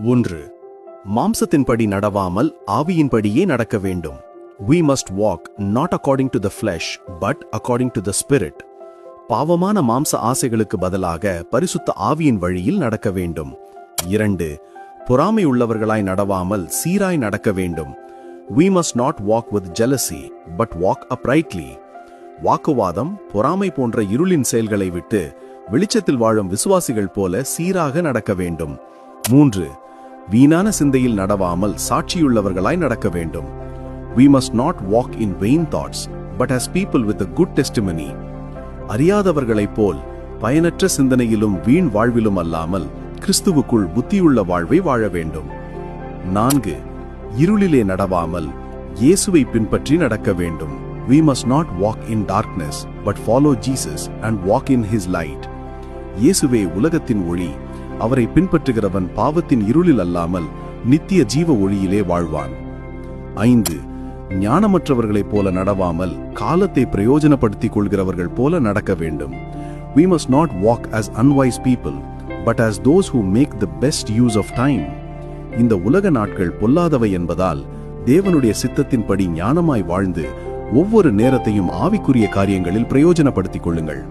1. மாம்சத்தின்படி நடவாமல் ஆவியின்படியே நடக்க வேண்டும். We must walk not according to the flesh but according to the spirit. பாவமான மாம்ச ஆசைகளுக்கு பதிலாக பரிசுத்த ஆவியின் வழியில் நடக்க வேண்டும். 2. பொறாமை உள்ளவர்களாய் நடவாமல் சீராய் நடக்க வேண்டும். We must not walk with jealousy but walk uprightly. வாக்குவாதம், பொறாமை போன்ற இருளின் செயல்களை விட்டு வெளிச்சத்தில் வாழும் விசுவாசிகள் போல சீராக நடக்க வேண்டும். 3. வீணான சிந்தையில் நடவாமல் சாட்சியுள்ளவர்களாய் நடக்க வேண்டும். We must not walk in vain thoughts but as people with a good testimony. அறியாதவர்களைப் போல் பயனற்ற சிந்தனையிலும் வீண் வாழ்விலும் அல்லாமல் கிறிஸ்துவுக்குள் புத்தியுள்ள வாழ்வை வாழ வேண்டும். 4. இருளிலே நடவாமல் இயேசுவை பின்பற்றி நடக்க வேண்டும். We must not walk in darkness but follow Jesus and walk in his light. இயேசுவே உலகத்தின் ஒளி. அவரை பின்பற்றுகிறவன் பாவத்தின் இருளில் அல்லாமல் நித்திய ஜீவ ஒளியிலே வாழ்வான். 5. ஞானமற்றவர்களைப் போல நடவாமல் காலத்தை பிரயோஜனப்படுத்திக் கொள்கிறவர்கள் போல நடக்க வேண்டும். We must not walk as unwise people but as those who make the best use of time. இந்த உலக நாட்கள் பொல்லாதவை என்பதால் தேவனுடைய சித்தத்தின்படி ஞானமாய் வாழ்ந்து ஒவ்வொரு நேரத்தையும் ஆவிக்குரிய காரியங்களில் பிரயோஜனப்படுத்திக் கொள்ளுங்கள்.